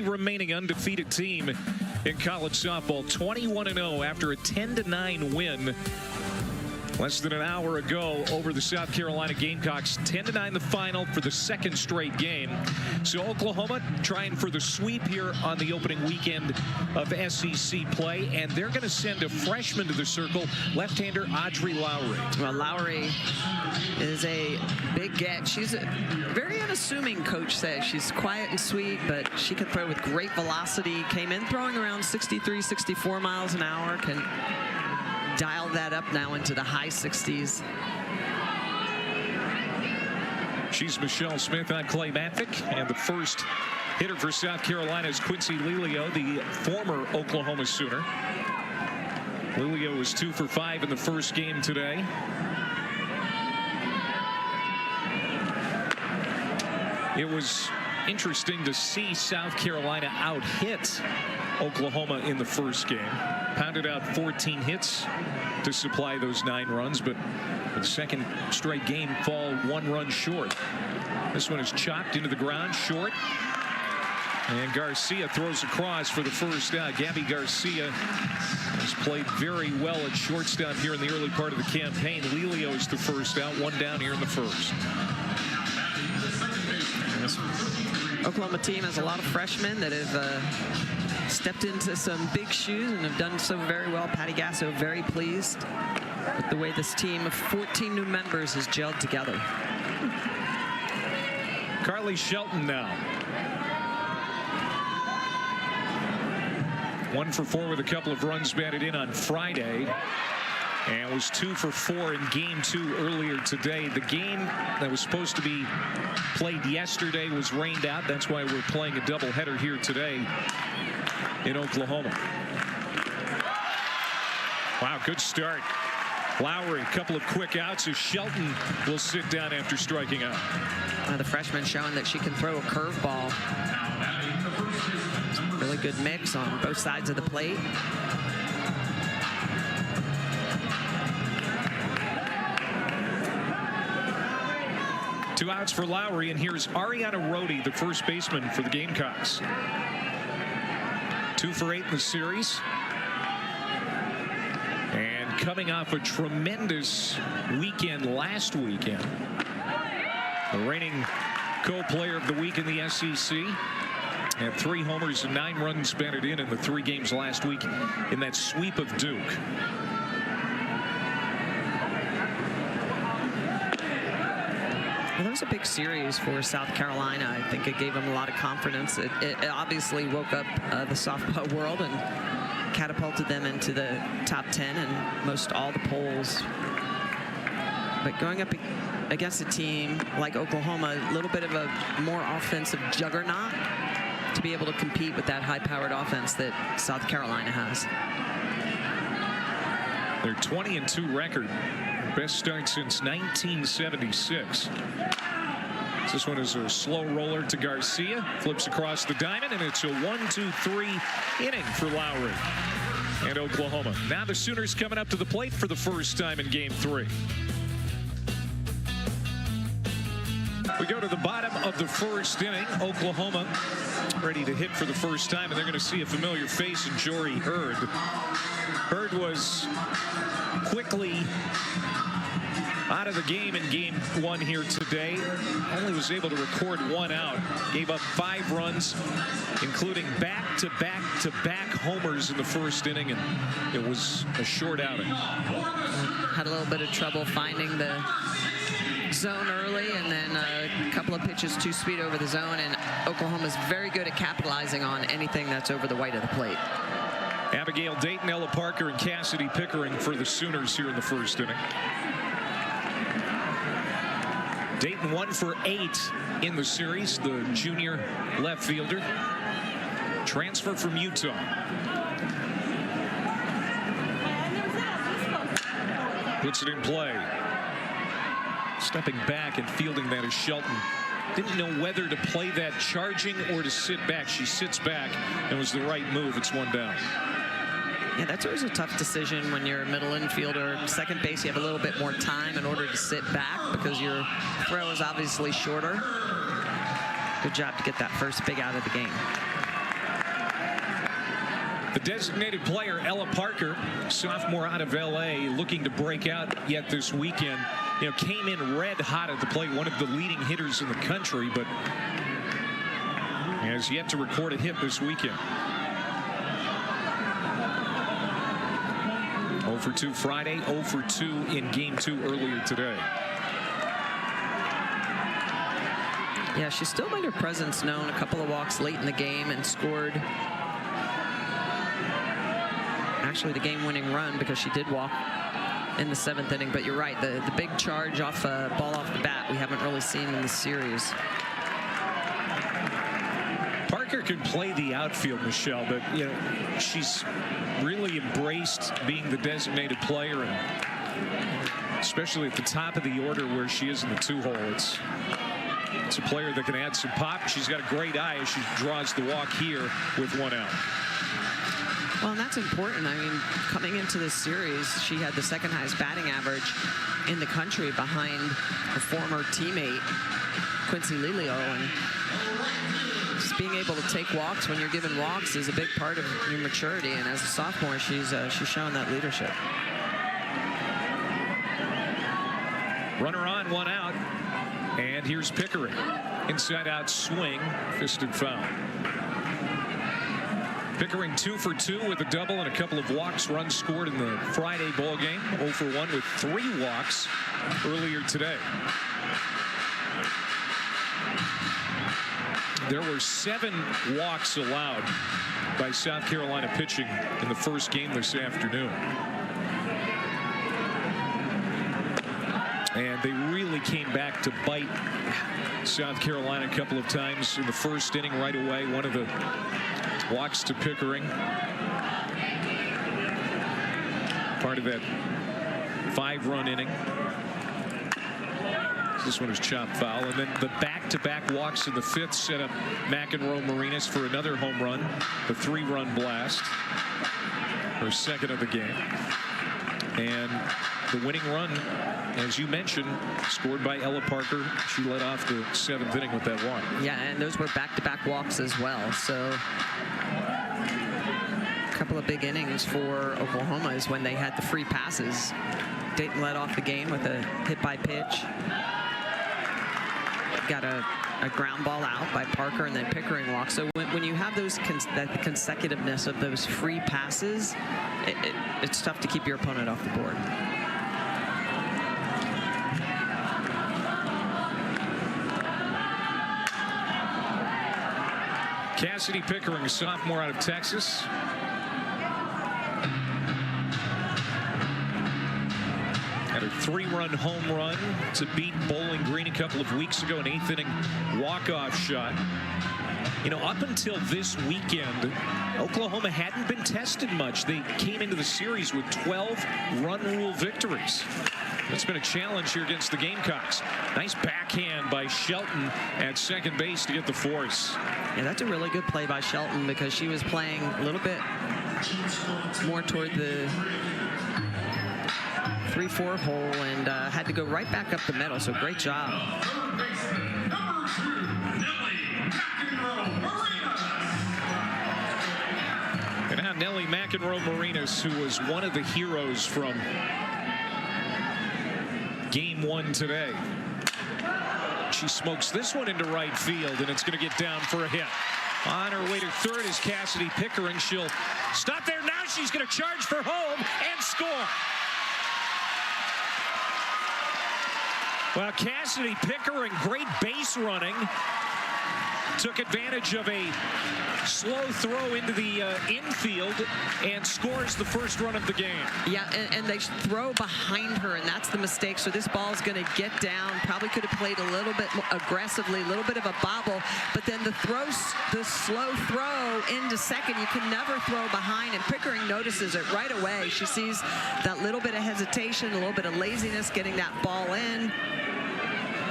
Remaining undefeated team in college softball, 21-0 after a 10-9 win less than an hour ago over the South Carolina Gamecocks. 10-9 the final for the second straight game. So Oklahoma trying for the sweep here on the opening weekend of SEC play, and they're going to send a freshman to the circle, left-hander Audrey Lowry. Well, Lowry is a big get. She's a very unassuming, coach says. She's quiet and sweet, but she can throw with great velocity. Came in throwing around 63, 64 miles an hour. Can dial that up now into the high 60s. She's Michelle Smith on Clay Matvick, and the first hitter for South Carolina is Quincy Lelio, the former Oklahoma Sooner. Lelio was 2 for 5 in the first game today. It was interesting to see South Carolina out-hit Oklahoma in the first game. Pounded out 14 hits to supply those 9 runs, but for the second straight game fall 1 run short. This one is chopped into the ground short, and Garcia throws across for the first out. Gabby Garcia has played very well at shortstop here in the early part of the campaign. Lelio is the first out, 1 down here in the first. This Oklahoma team has a lot of freshmen that have stepped into some big shoes and have done so very well. Patty Gasso very pleased with the way this team of 14 new members has gelled together. Carly Shelton now. 1 for 4 with a couple of runs batted in on Friday, and was 2 for 4 in game 2 earlier today. The game that was supposed to be played yesterday was rained out. That's why we're playing a doubleheader here today in Oklahoma. Wow, good start. Lowry, a couple of quick outs as Shelton will sit down after striking out. The freshman showing that she can throw a curveball. Really good mix on both sides of the plate. Two outs for Lowry, and here's Ariana Rhodey, the first baseman for the Gamecocks. 2 for 8 in the series. And coming off a tremendous weekend last weekend. The reigning co-player of the week in the SEC. And 3 homers and 9 runs batted in the 3 games last week in that sweep of Duke. Well, that was a big series for South Carolina. I think it gave them a lot of confidence. It obviously woke up the softball world and catapulted them into the top 10 in most all the polls. But going up against a team like Oklahoma, a little bit of a more offensive juggernaut to be able to compete with that high-powered offense that South Carolina has. Their 20-2 record. Best start since 1976. This one is a slow roller to Garcia. Flips across the diamond, and it's a 1-2-3 inning for Lowry and Oklahoma. Now the Sooners coming up to the plate for the first time in game 3. We go to the bottom of the first inning. Oklahoma ready to hit for the first time, and they're going to see a familiar face in Jory Hurd. Hurd was quickly out of the game in game 1 here today. Only was able to record 1 out. Gave up 5 runs, including back-to-back homers in the first inning, and it was a short outing. Had a little bit of trouble finding the zone early, and then a couple of pitches too speed over the zone, and Oklahoma's very good at capitalizing on anything that's over the white of the plate. Abigail Dayton, Ella Parker, and Cassidy Pickering for the Sooners here in the first inning. Dayton 1 for 8 in the series, the junior left fielder. Transfer from Utah. Puts it in play. Stepping back and fielding that is Shelton. Didn't know whether to play that charging or to sit back. She sits back, and it was the right move. It's 1 down. Yeah, that's always a tough decision when you're a middle infielder. Second base, you have a little bit more time in order to sit back because your throw is obviously shorter. Good job to get that first big out of the game. The designated player, Ella Parker, sophomore out of L.A., looking to break out yet this weekend. Came in red hot at the plate, one of the leading hitters in the country, but has yet to record a hit this weekend. 0 for 2 Friday, 0 for 2 in Game 2 earlier today. Yeah, she still made her presence known. A couple of walks late in the game and scored actually the game-winning run because she did walk in the 7th inning. But you're right, the big charge off ball off the bat we haven't really seen in the series. Parker can play the outfield, Michelle, but she's really embraced being the designated player, and especially at the top of the order where she is in the 2-hole. It's a player that can add some pop. She's got a great eye as she draws the walk here with 1 out. Well, and that's important. I mean, coming into this series, she had the 2nd highest batting average in the country behind her former teammate, Quincy Lilio. And just being able to take walks when you're given walks is a big part of your maturity. And as a sophomore, she's shown that leadership. Runner on, 1 out. And here's Pickering. Inside out swing, fisted foul. Pickering 2 for 2 with a double and a couple of walks. Runs scored in the Friday ball game. 0 for 1 with 3 walks earlier today. There were 7 walks allowed by South Carolina pitching in the first game this afternoon. And they really came back to bite South Carolina a couple of times in the first inning right away. One of the walks to Pickering, part of that 5-run inning. This one is chopped foul, and then the back-to-back walks in the 5th set up McEnroe Marinas for another home run, the 3-run blast, her 2nd of the game. And the winning run, as you mentioned, scored by Ella Parker. She led off the 7th inning with that walk. Yeah, and those were back-to-back walks as well. So a couple of big innings for Oklahoma is when they had the free passes. Dayton led off the game with a hit by pitch. Got a ground ball out by Parker, and then Pickering walk. So when you have those the consecutiveness of those free passes, it's tough to keep your opponent off the board. Cassidy Pickering, a sophomore out of Texas. Had a 3-run home run to beat Bowling Green a couple of weeks ago, an 8th inning walk-off shot. Up until this weekend, Oklahoma hadn't been tested much. They came into the series with 12 run rule victories. That's been a challenge here against the Gamecocks. Nice backhand by Shelton at second base to get the force. Yeah, that's a really good play by Shelton because she was playing a little bit more toward the 3-4 hole and had to go right back up the middle. So great job. And now Nellie McEnroe Marinas, who was one of the heroes from Game 1 today. She smokes this one into right field, and it's going to get down for a hit. On her way to third is Cassidy Pickering. She'll stop there. Now she's going to charge for home and score. Well, Cassidy Pickering, great base running. Took advantage of a slow throw into the infield and scores the first run of the game. Yeah, and they throw behind her, and that's the mistake. So this ball's going to get down. Probably could have played a little bit more aggressively, a little bit of a bobble. But then the slow throw into second, you can never throw behind. And Pickering notices it right away. She sees that little bit of hesitation, a little bit of laziness getting that ball in.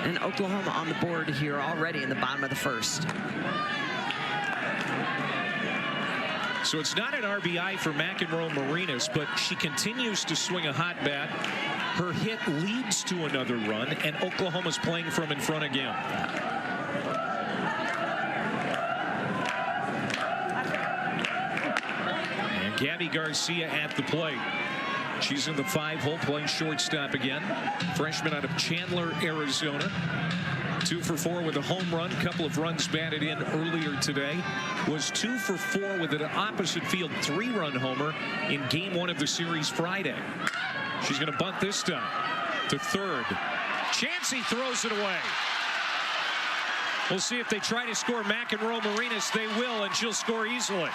And Oklahoma on the board here already in the bottom of the 1st. So it's not an RBI for McEnroe Marinas, but she continues to swing a hot bat. Her hit leads to another run, and Oklahoma's playing from in front again. Gabby Garcia at the plate. She's in the 5-hole playing shortstop again. Freshman out of Chandler, Arizona. 2 for 4 with a home run. Couple of runs batted in earlier today. Was 2 for 4 with an opposite field 3-run homer in game 1 of the series Friday. She's going to bunt this time to third. Chansey throws it away. We'll see if they try to score McEnroe Marinas. They will, and she'll score easily.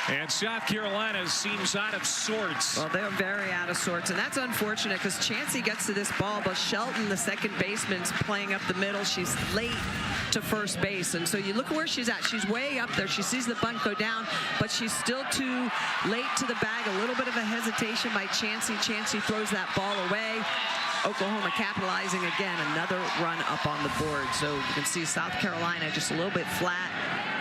And South Carolina seems out of sorts. Well, they're very out of sorts, and that's unfortunate because Chansey gets to this ball, but Shelton, the second baseman's playing up the middle. She's late to first base, and so you look at where she's at. She's way up there. She sees the bunt go down, but she's still too late to the bag. A little bit of a hesitation by Chansey. Chansey throws that ball away. Oklahoma capitalizing again, another run up on the board. So you can see South Carolina just a little bit flat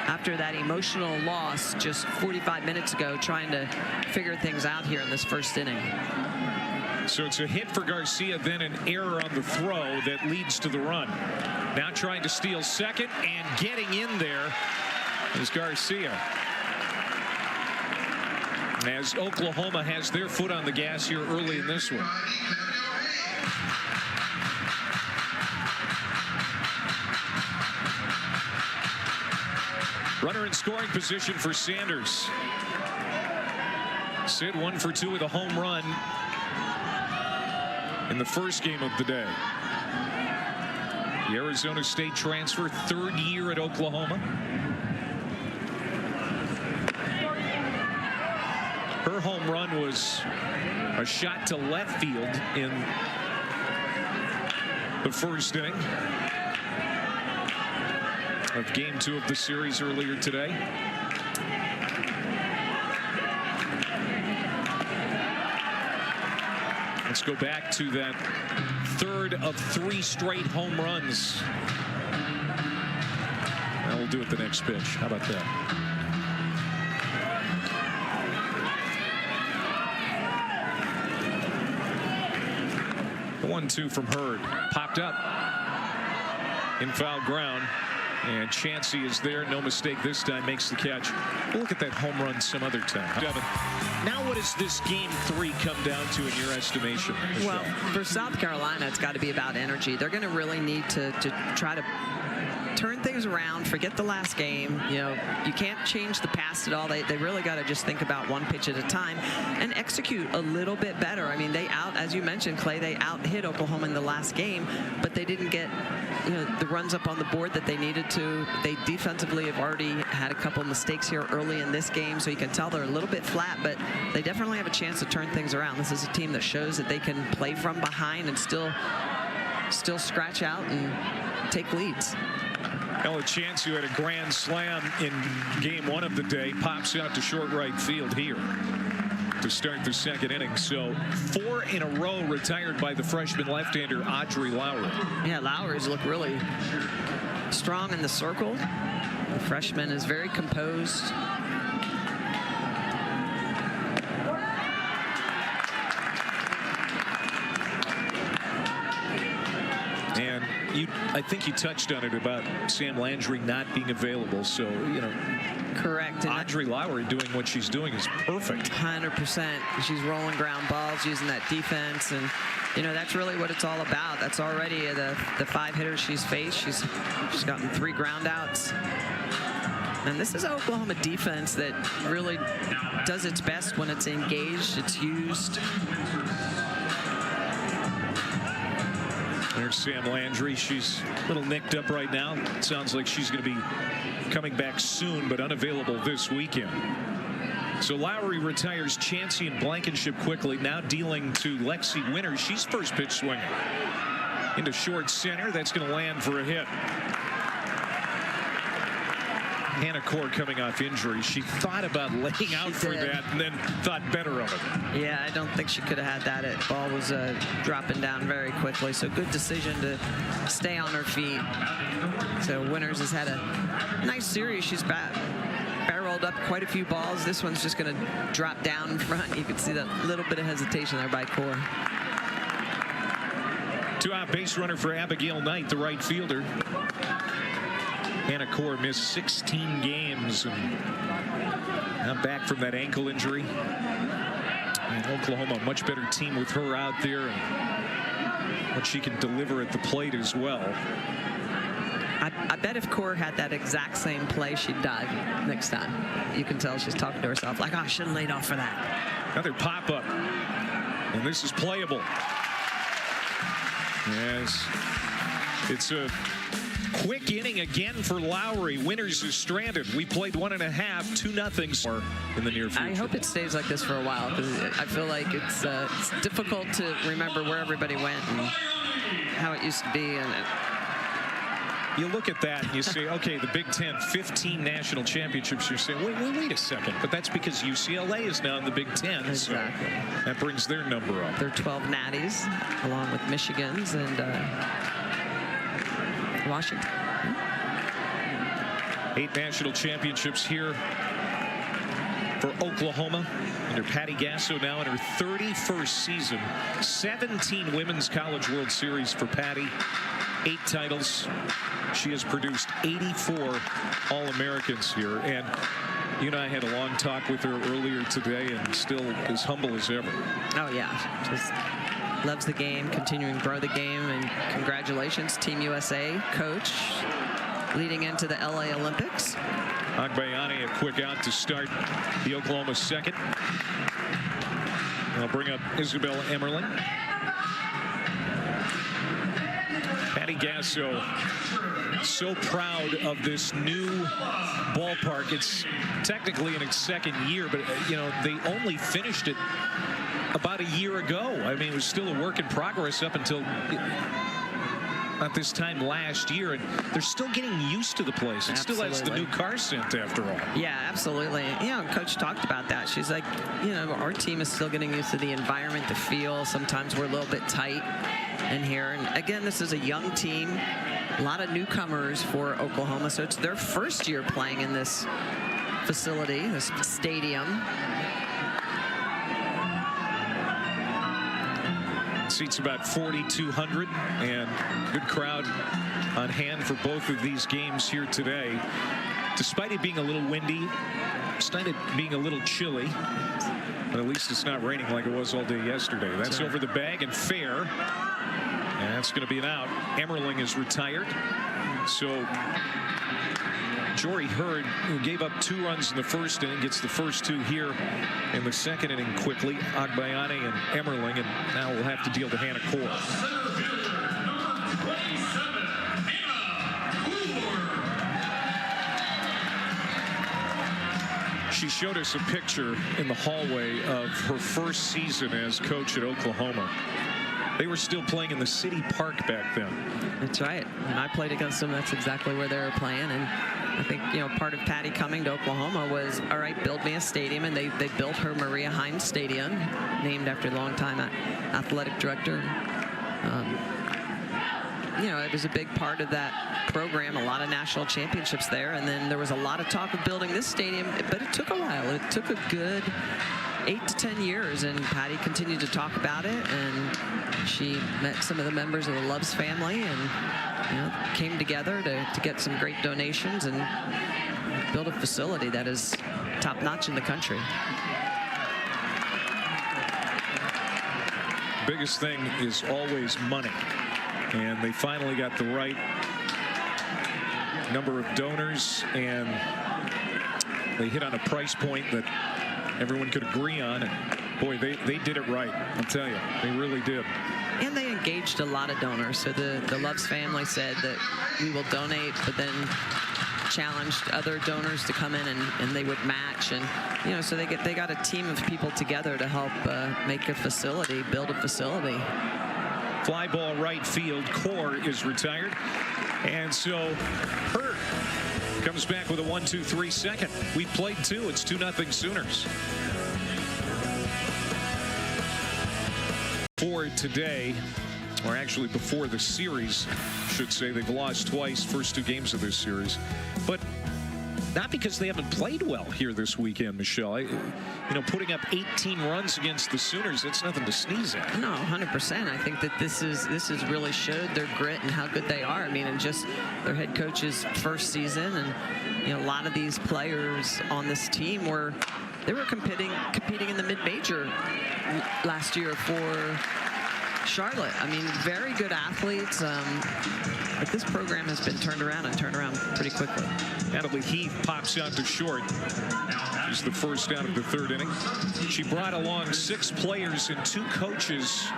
after that emotional loss just 45 minutes ago, trying to figure things out here in this first inning. So it's a hit for Garcia, then an error on the throw that leads to the run. Now trying to steal second, and getting in there is Garcia. As Oklahoma has their foot on the gas here early in this one. Runner in scoring position for Sanders. Sid 1 for 2 with a home run in the first game of the day. The Arizona State transfer, 3rd year at Oklahoma. Her home run was a shot to left field in the first inning of game 2 of the series earlier today. Let's go back to that 3rd of 3 straight home runs. Now we'll do it the next pitch. How about that? The 1-2 from Hurd. Popped up in foul ground. And Chansey is there. No mistake this time. Makes the catch. We'll look at that home run some other time. Devin, now what does this game 3 come down to in your estimation? Well, for South Carolina, it's got to be about energy. They're going to really need to try to turn things around, forget the last game. You know, you can't change the past at all. They really got to just think about one pitch at a time and execute a little bit better. I mean, as you mentioned, Clay, they out-hit Oklahoma in the last game, but they didn't get the runs up on the board that they needed to. They defensively have already had a couple mistakes here early in this game, so you can tell they're a little bit flat, but they definitely have a chance to turn things around. This is a team that shows that they can play from behind and still scratch out and take leads. Ella Chance, who had a grand slam in game 1 of the day, pops out to short right field here to start the second inning. So 4 in a row retired by the freshman left-hander Audrey Lowry. Yeah, Lowry's look really strong in the circle. The freshman is very composed. And I think you touched on it about Sam Landry not being available. So, Correct. And Audrey Lowry doing what she's doing is perfect. 100%. She's rolling ground balls, using that defense, and that's really what it's all about. That's already the 5 hitters she's faced. She's gotten 3 ground outs. And this is an Oklahoma defense that really does its best when it's engaged, it's used. There's Sam Landry. She's a little nicked up right now. It sounds like she's going to be coming back soon, but unavailable this weekend. So Lowry retires Chansey and Blankenship quickly. Now dealing to Lexi Winters. She's first pitch swinging into short center. That's going to land for a hit. Hannah Core coming off injury. She thought about laying out for that and then thought better of it. Yeah, I don't think she could have had that. It ball was dropping down very quickly. So good decision to stay on her feet. So Winters has had a nice series. She's barreled up quite a few balls. This one's just going to drop down in front. You can see that little bit of hesitation there by Core. 2-out base runner for Abigail Knight, the right fielder. Hannah Core missed 16 games and now back from that ankle injury. And Oklahoma, a much better team with her out there and what she can deliver at the plate as well. I bet if Core had that exact same play, she'd dive next time. You can tell she's talking to herself like, oh, I should have laid off for that. Another pop-up. And this is playable. Yes. It's a quick inning again for Lowry. Winters is stranded. We played 1.5, 2-0 in the near future. I hope it stays like this for a while, because I feel like it's difficult to remember where everybody went and how it used to be. And you look at that and you say, okay, the Big Ten, 15 national championships. You're saying, wait a second. But that's because UCLA is now in the Big Ten. Exactly. So that brings their number up. They're 12 natties, along with Michigan's and Washington. 8 national championships here for Oklahoma under Patty Gasso, now in her 31st season. 17 Women's College World Series for Patty. 8 titles. She has produced 84 All-Americans here. And you and I had a long talk with her earlier today, and still as humble as ever. Oh, yeah. Just loves the game, continuing to grow the game. And congratulations, Team USA coach, leading into the LA Olympics. Agbayani, a quick out to start the Oklahoma second. They'll bring up Isabel Emmerling. Patty Gasso, so proud of this new ballpark. It's technically in its second year, but you know, they only finished it about a year ago. I mean, it was still a work in progress up until at this time last year, and they're still getting used to the place. It still has the new car scent after all. Yeah, absolutely. You know, Coach talked about that. She's like, you know, our team is still getting used to the environment, the feel. Sometimes we're a little bit tight in here. And again, this is a young team, a lot of newcomers for Oklahoma. So it's their first year playing in this facility, this stadium. Seats about 4,200, and good crowd on hand for both of these games here today. Despite it being a little windy, despite it being a little chilly, but at least it's not raining like it was all day yesterday. That's over the bag and fair. And that's going to be an out. Emmerling is retired. So Jory Hurd, who gave up 2 runs in the first inning, gets the first 2 here in the second inning quickly. Agbayani and Emmerling, and now we'll have to deal to Hannah Core. She showed us a picture in the hallway of her first season as coach at Oklahoma. They were still playing in the city park back then. That's right. When I played against them, that's exactly where they were playing. And I think, you know, part of Patty coming to Oklahoma was, all right, build me a stadium. And they built her Maria Hines Stadium, named after the longtime athletic director. You know, it was a big part of that program, a lot of national championships there. And then there was a lot of talk of building this stadium, but it took a while. It took a good 8 to 10 years, and Patty continued to talk about it, and she met some of the members of the Loves family, and you know, came together to get some great donations and build a facility that is top-notch in the country. Biggest thing is always money, and they finally got the right number of donors, and they hit on a price point that everyone could agree on, and boy, they did it right. I'll tell you, they really did. And they engaged a lot of donors. So the Loves family said that we will donate, but then challenged other donors to come in and they would match. And you know, so they got a team of people together to help make a facility, build a facility. Fly ball right field. Core is retired, and so Hurd comes back with a 1-2-3 second. We played 2. It's 2-0 Sooners. For today, or actually before the series, I should say, they've lost twice, first 2 games of this series. But not because they haven't played well here this weekend, Michelle. Putting up 18 runs against the Sooners, it's nothing to sneeze at. No, 100%. I think that this has really showed their grit and how good they are. I mean, and just their head coach's first season, and a lot of these players on this team were competing in the mid-major last year for Charlotte. I mean, very good athletes. But this program has been turned around pretty quickly. Natalie Heath pops out to short. She's the first out of the third inning. She brought along 6 players and 2 coaches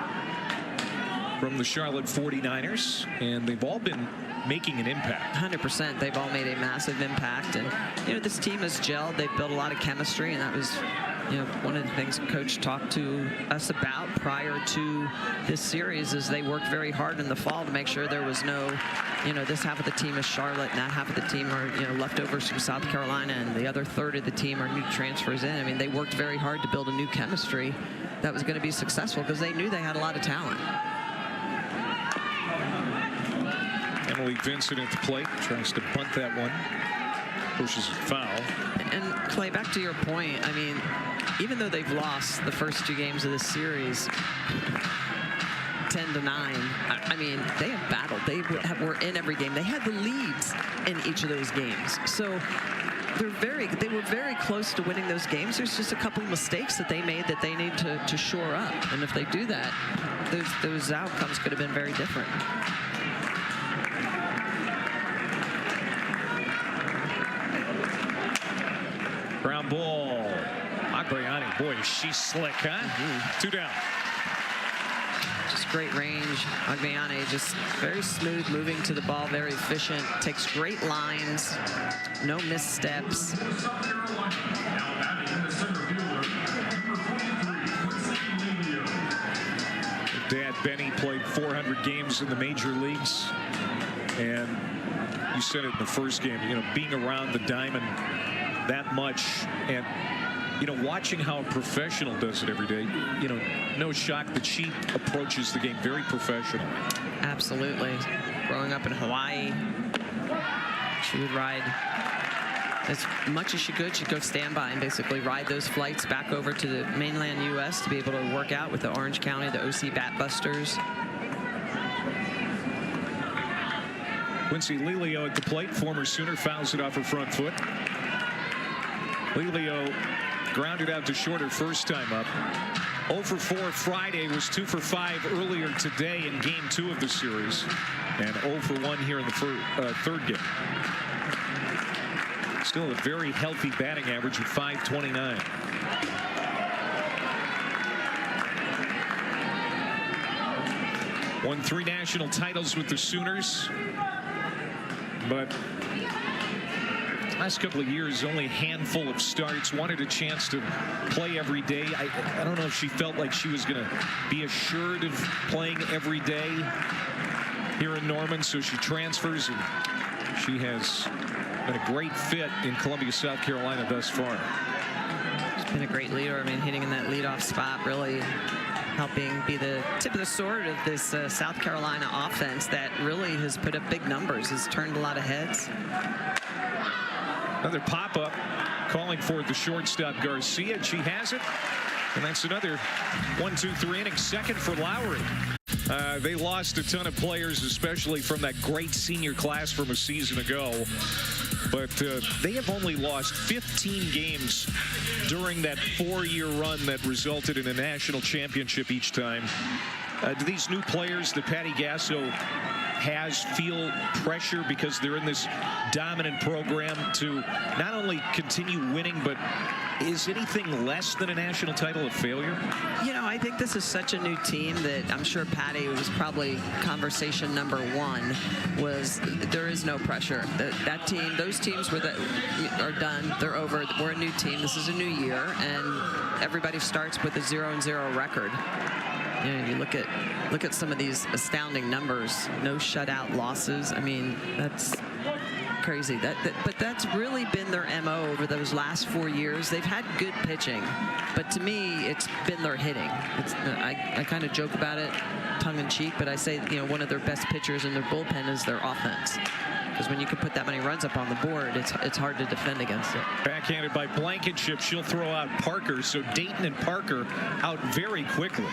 from the Charlotte 49ers, and they've all been making an impact. 100%. They've all made a massive impact, and this team has gelled. They've built a lot of chemistry, and that was one of the things Coach talked to us about prior to this series is they worked very hard in the fall to make sure there was no, this half of the team is Charlotte and that half of the team are, leftovers from South Carolina, and the other third of the team are new transfers in. I mean, they worked very hard to build a new chemistry that was going to be successful because they knew they had a lot of talent. Emily Vincent at the plate, tries to bunt that one, pushes it foul. And Clay, back to your point, I mean, even though they've lost the first 2 games of this series 10-9, I mean, they have battled. They were in every game. They had the leads in each of those games. So they were very close to winning those games. There's just a couple of mistakes that they made that they need to shore up. And if they do that, those outcomes could have been very different. Ground ball. Agbayani, boy, she's slick, huh? 2 down. Just great range. Agbayani just very smooth, moving to the ball, very efficient, takes great lines, no missteps. Dad Benny played 400 games in the major leagues, and you said it in the first game, being around the diamond that much and watching how a professional does it every day, no shock that she approaches the game very professionally. Absolutely. Growing up in Hawaii, she would ride as much as she could. She'd go standby and basically ride those flights back over to the mainland U.S. to be able to work out with the Orange County, the OC Bat Busters. Quincy Lelio at the plate, former Sooner, fouls it off her front foot. Lelio grounded out to short her first time up. 0 for 4 Friday, was 2 for 5 earlier today in game 2 of the series, and 0 for 1 here in the third game. Still a very healthy batting average of .529. Won 3 national titles with the Sooners, but last couple of years, only a handful of starts. Wanted a chance to play every day. I don't know if she felt like she was going to be assured of playing every day here in Norman, so she transfers, and she has been a great fit in Columbia, South Carolina thus far. She's been a great leader. I mean, hitting in that leadoff spot, really helping be the tip of the sword of this South Carolina offense that really has put up big numbers, has turned a lot of heads. Another pop-up calling for the shortstop Garcia. She has it, and that's another 1-2-3 inning second for Lowry. They lost a ton of players, especially from that great senior class from a season ago. But they have only lost 15 games during that 4-year run that resulted in a national championship each time. Do these new players that Patty Gasso has feel pressure because they're in this dominant program to not only continue winning, but is anything less than a national title a failure? I think this is such a new team that I'm sure Patty was probably conversation number 1 was there is no pressure. That team, those teams are done. They're over. We're a new team. This is a new year, and everybody starts with a 0-0 record. You look at some of these astounding numbers. No shutout losses. I mean, that's crazy. But that's really been their MO over those last 4 years. They've had good pitching, but to me, it's been their hitting. I kind of joke about it, tongue in cheek, but I say one of their best pitchers in their bullpen is their offense. because when you can put that many runs up on the board, it's hard to defend against it. Backhanded by Blankenship. She'll throw out Parker. So Dayton and Parker out very quickly.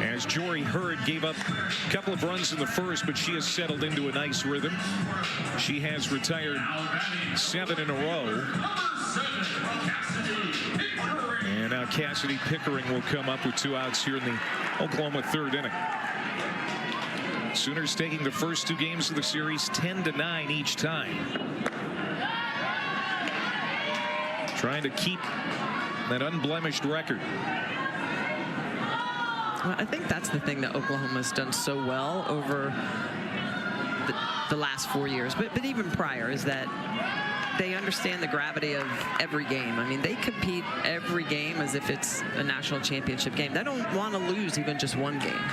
As Jory Hurd gave up a couple of runs in the first, but she has settled into a nice rhythm. She has retired 7 in a row. And now Cassidy Pickering will come up with 2 outs here in the Oklahoma 3rd inning. Sooners taking the first 2 games of the series 10-9 each time. Trying to keep that unblemished record. Well, I think that's the thing that Oklahoma's done so well over the last 4 years, but even prior, is that they understand the gravity of every game. I mean, they compete every game as if it's a national championship game. They don't want to lose even just one game.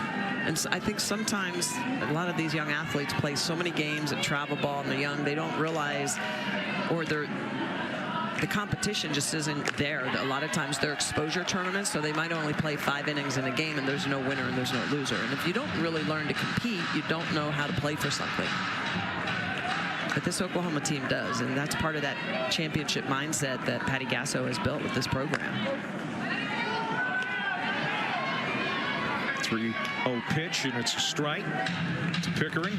And so I think sometimes a lot of these young athletes play so many games at travel ball and they're young, they don't realize, or the competition just isn't there. A lot of times they're exposure tournaments, so they might only play 5 innings in a game and there's no winner and there's no loser. And if you don't really learn to compete, you don't know how to play for something. But this Oklahoma team does, and that's part of that championship mindset that Patty Gasso has built with this program. 3-0 pitch, and it's a strike to Pickering.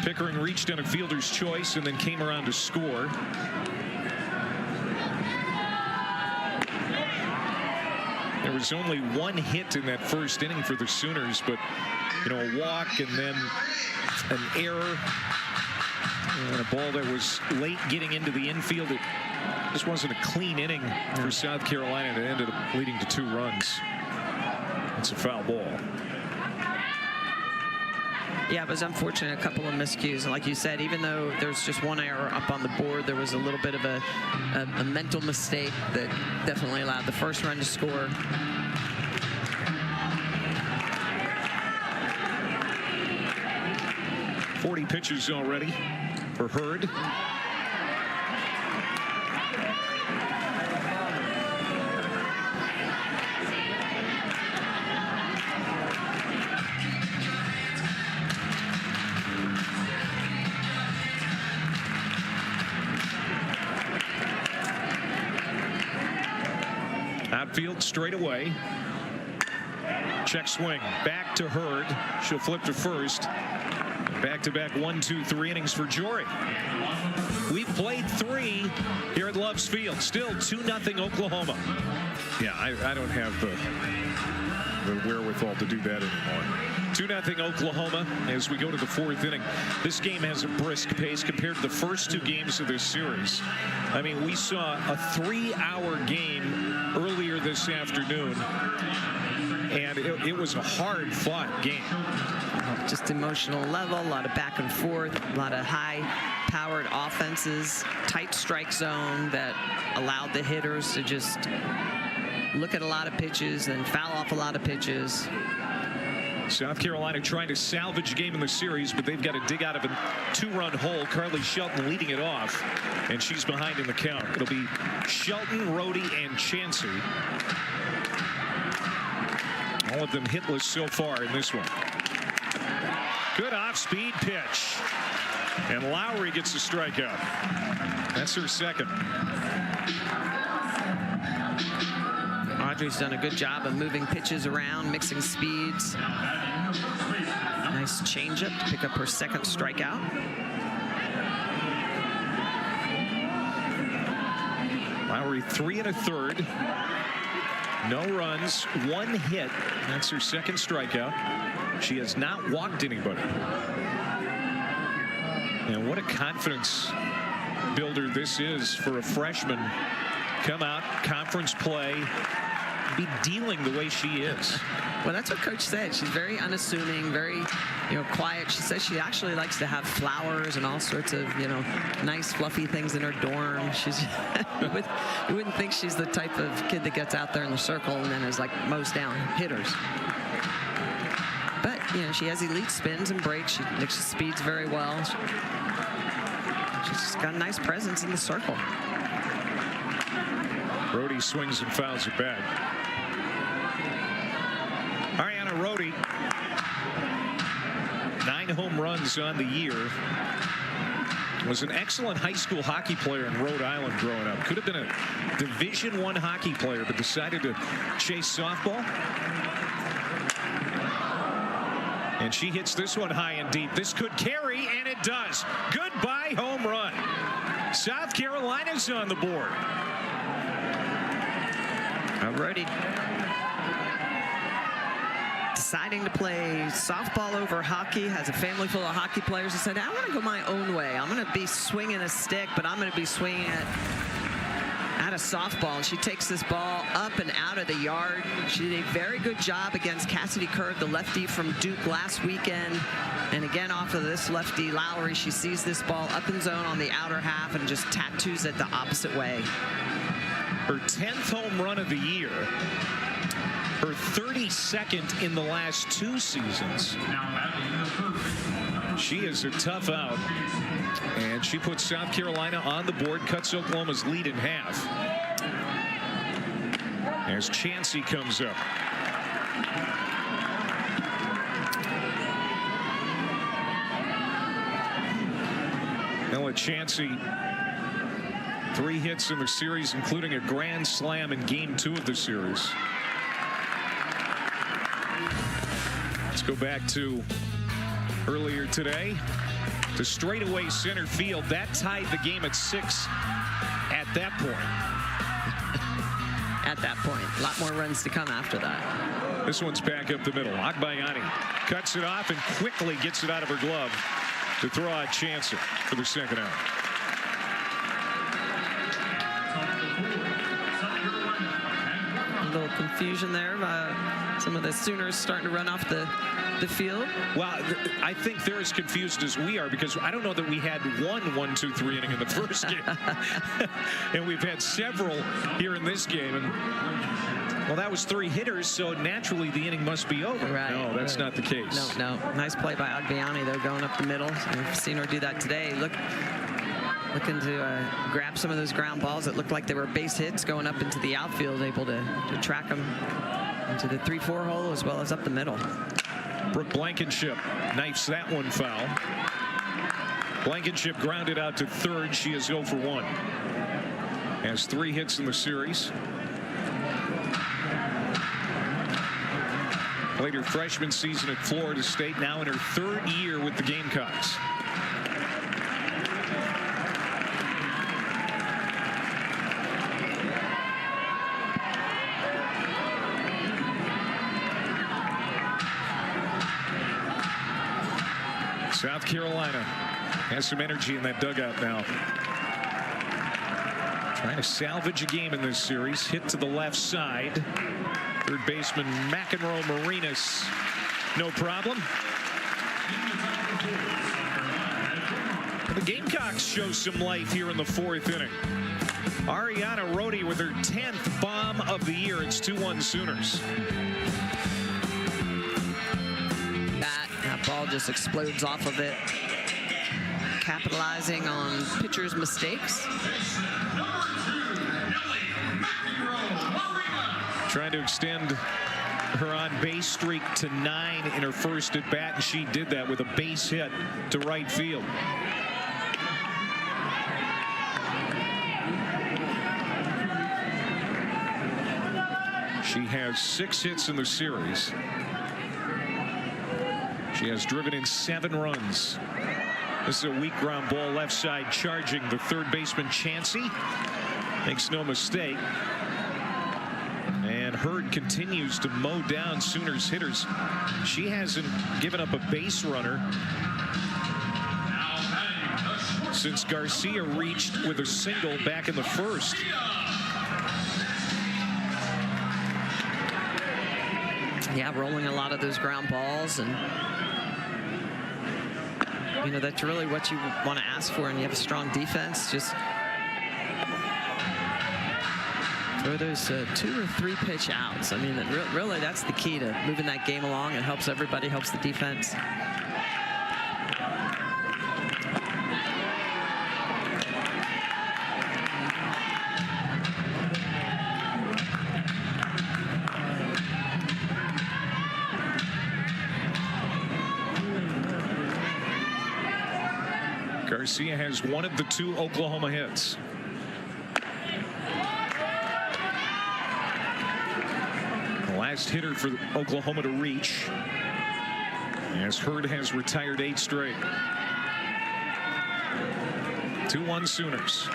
Pickering reached on a fielder's choice and then came around to score. There was only 1 hit in that first inning for the Sooners, but a walk and then an error and a ball that was late getting into the infield. It just wasn't a clean inning for South Carolina that ended up leading to 2 runs. It's a foul ball. Yeah, it was unfortunate, a couple of miscues. And like you said, even though there's just 1 error up on the board, there was a little bit of a mental mistake that definitely allowed the first run to score. .40 pitches already for Hurd. Outfield straight away. Check swing. Back to Hurd. She'll flip to first. Back-to-back 1, 2, 3 innings for Jory. We've played 3 here at Love's Field. Still 2-0 Oklahoma. Yeah, I don't have the wherewithal to do that anymore. 2-0 Oklahoma as we go to the 4th inning. This game has a brisk pace compared to the first 2 games of this series. I mean, we saw a 3-hour game earlier this afternoon, and it was a hard-fought game. Just emotional level, a lot of back and forth, a lot of high-powered offenses, tight strike zone that allowed the hitters to just look at a lot of pitches and foul off a lot of pitches. South Carolina trying to salvage a game in the series, but they've got to dig out of a 2-run hole. Carly Shelton leading it off, and she's behind in the count. It'll be Shelton, Rhodey, and Chansey. All of them hitless so far in this one. Good off-speed pitch. And Lowry gets a strikeout. That's her second. Audrey's done a good job of moving pitches around, mixing speeds. Nice changeup to pick up her second strikeout. Lowry 3 1/3. No runs, 1 hit. That's her second strikeout. She has not walked anybody. And what a confidence builder this is for a freshman. Come out, conference play, be dealing the way she is. Well, that's what Coach said. She's very unassuming, very, quiet. She says she actually likes to have flowers and all sorts of, nice fluffy things in her dorm. She's, you wouldn't think she's the type of kid that gets out there in the circle and then is like mows down hitters. But, she has elite spins and breaks. She mixes speeds very well. She's got a nice presence in the circle. Rhodey swings and fouls it back. Ariana Rhodey 9 home runs on the year. Was an excellent high school hockey player in Rhode Island growing up. Could have been a Division I hockey player, but decided to chase softball. And she hits this one high and deep. This could carry, and it does. Goodbye home run. South Carolina's on the board. Alrighty. Deciding to play softball over hockey, has a family full of hockey players, and said, I want to go my own way. I'm going to be swinging a stick, but I'm going to be swinging it at a softball. And she takes this ball up and out of the yard. She did a very good job against Cassidy Kirk, the lefty from Duke last weekend. And again, off of this lefty, Lowry, she sees this ball up in zone on the outer half and just tattoos it the opposite way. Her 10th home run of the year. Her 32nd in the last 2 seasons. She is a tough out. And she puts South Carolina on the board, cuts Oklahoma's lead in half. As Chansey comes up. Ella Chansey, 3 hits in the series, including a grand slam in game 2 of the series. Let's go back to earlier today. To straightaway center field. That tied the game at 6 at that point. At that point. A lot more runs to come after that. This one's back up the middle. Agbayani cuts it off and quickly gets it out of her glove to throw out Chansey for the second out. A little confusion there. Some of the Sooners starting to run off the field. Well, I think they're as confused as we are, because I don't know that we had one 1-2-3 inning in the first game. And we've had several here in this game. And well, that was 3 hitters, so naturally the inning must be over. Right, no, that's not the case. No. Nice play by Agbayani, though, going up the middle. We've seen her do that today. Looking to grab some of those ground balls that looked like they were base hits going up into the outfield, able to track them into the 3-4 hole as well as up the middle. Brooke Blankenship knifes that one foul. Blankenship grounded out to third. She is 0 for 1. Has 3 hits in the series. Played her freshman season at Florida State, now in her 3rd year with the Gamecocks. South Carolina has some energy in that dugout now. Trying to salvage a game in this series. Hit to the left side. Third baseman McEnroe Marinas, no problem. The Gamecocks show some life here in the 4th inning. Ariana Rhodey with her 10th bomb of the year. It's 2-1 Sooners. That ball just explodes off of it, capitalizing on pitchers' mistakes. Trying to extend her on-base streak to 9 in her first at-bat, and she did that with a base hit to right field. She has 6 hits in the series. She has driven in 7 runs. This is a weak ground ball left side, charging the third baseman Chansey. Makes no mistake. And Hurd continues to mow down Sooners hitters. She hasn't given up a base runner since Garcia reached with a single back in the first. Yeah, rolling a lot of those ground balls, and you know, that's really what you want to ask for, and you have a strong defense. Just throw those 2 or 3 pitch outs. I mean, really, that's the key to moving that game along. It helps everybody, helps the defense. Garcia has one of the 2 Oklahoma hits. The last hitter for Oklahoma to reach, as Hurd has retired 8 straight. 2-1 Sooners.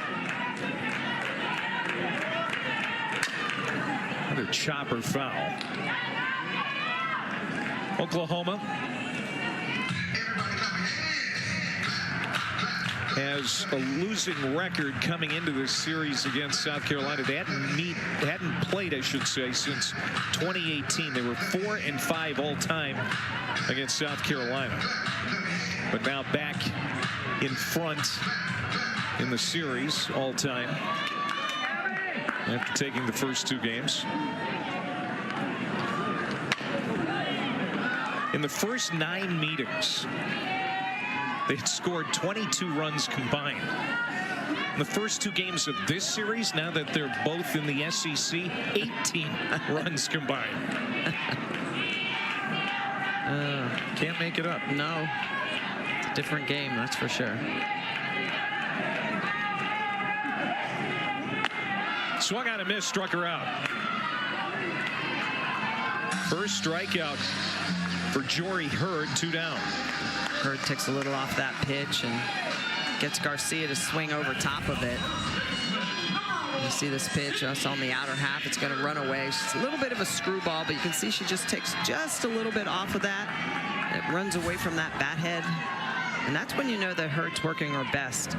Another chopper foul. Oklahoma has a losing record coming into this series against South Carolina. They hadn't played, I should say, since 2018. They were 4-5 all time against South Carolina, but now back in front in the series all time after taking the first 2 games. In the first 9 meetings, they had scored 22 runs combined. In the first 2 games of this series, now that they're both in the SEC, 18 runs combined. Can't make it up. No. It's a different game, that's for sure. Swung on a miss, struck her out. First strikeout for Jory Hurd, 2 down. Hurd takes a little off that pitch and gets Garcia to swing over top of it. You see this pitch just on the outer half. It's going to run away. It's a little bit of a screwball, but you can see she just takes just a little bit off of that. It runs away from that bat head. And that's when you know that Hurd's working her best.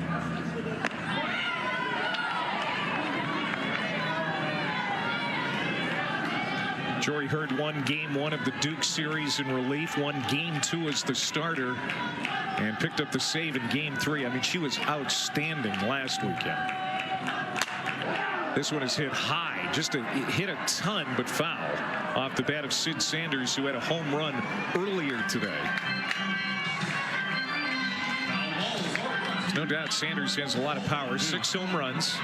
Jory Hurd won game 1 of the Duke series in relief, won game 2 as the starter, and picked up the save in game 3. I mean, she was outstanding last weekend. This one is hit high, it hit a ton, but foul off the bat of Sid Sanders, who had a home run earlier today. No doubt Sanders has a lot of power. 6 home runs.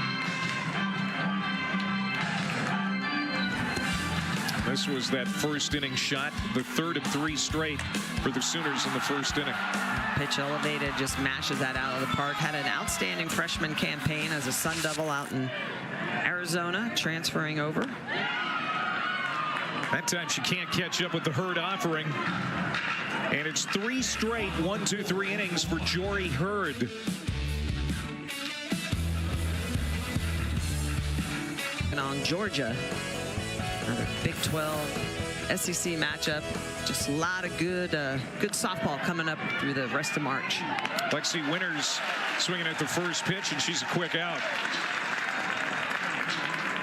This was that first inning shot, the 3rd of 3 straight for the Sooners in the first inning. Pitch elevated, just mashes that out of the park. Had an outstanding freshman campaign as a Sun Devil out in Arizona, transferring over. That time she can't catch up with the Hurd offering. And it's 3 straight 1-2-3 innings for Jory Hurd. And on Georgia, another Big 12 SEC matchup. Just a lot of good softball coming up through the rest of March. Lexi Winters swinging at the first pitch, and she's a quick out.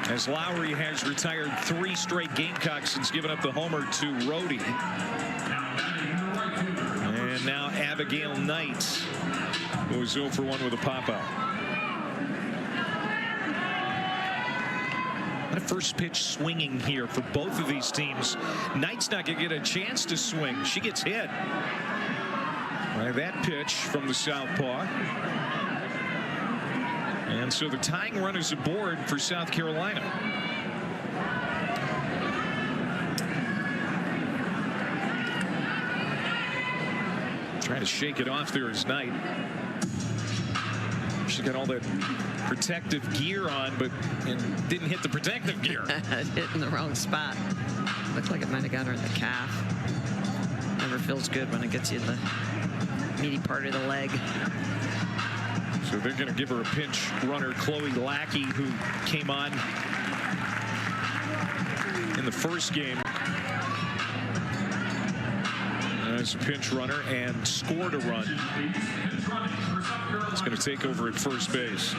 As Lowry has retired 3 straight Gamecocks since giving up the homer to Rhodey. And now Abigail Knight, who was 0 for 1 with a pop-out. The first pitch swinging here for both of these teams. Knight's not going to get a chance to swing. She gets hit by that pitch from the southpaw. And so the tying run is aboard for South Carolina. Trying to shake it off there is Knight. She's got all that protective gear on, but didn't hit the protective gear. Hit in the wrong spot. Looked like it might have got her in the calf. Never feels good when it gets you in the meaty part of the leg. So they're going to give her a pinch runner, Chloe Lackey, who came on in the first game as a pinch runner and scored a run. It's going to take over at first base.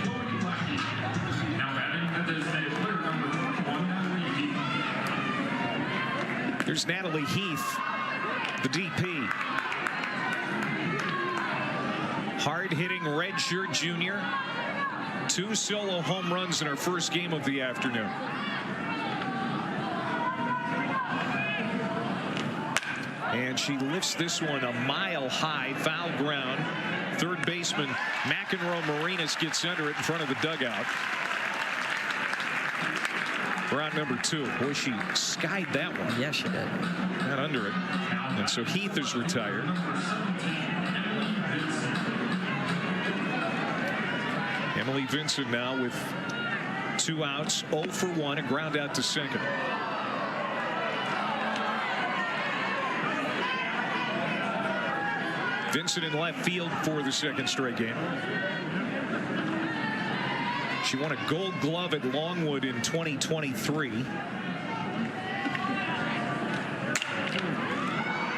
There's Natalie Heath, the DP. Hard-hitting redshirt junior. 2 solo home runs in her first game of the afternoon. And she lifts this one a mile high, foul ground. Third baseman McEnroe Marinas gets under it in front of the dugout. Round number 2. Boy, she skied that one. Yes, she did. Not under it. And so Heath is retired. Emily Vincent now with 2 outs, 0 for 1, a ground out to second. Vincent in left field for the second straight game. She won a Gold Glove at Longwood in 2023.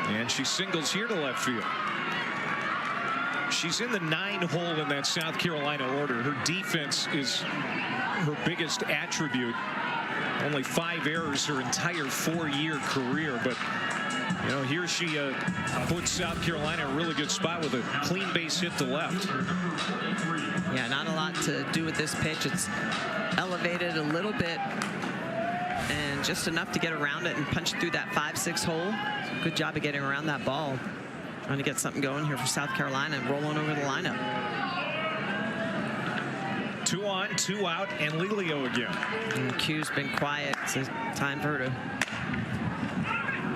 And she singles here to left field. She's in the 9 hole in that South Carolina order. Her defense is her biggest attribute. Only 5 errors her entire 4-year career, but you know, here she puts South Carolina in a really good spot with a clean base hit to left. Yeah, not a lot to do with this pitch. It's elevated a little bit and just enough to get around it and punch through that 5-6 hole. Good job of getting around that ball. Trying to get something going here for South Carolina and roll on over the lineup. 2 on, 2 out, and Lilio again. And Q's been quiet. It's time for her to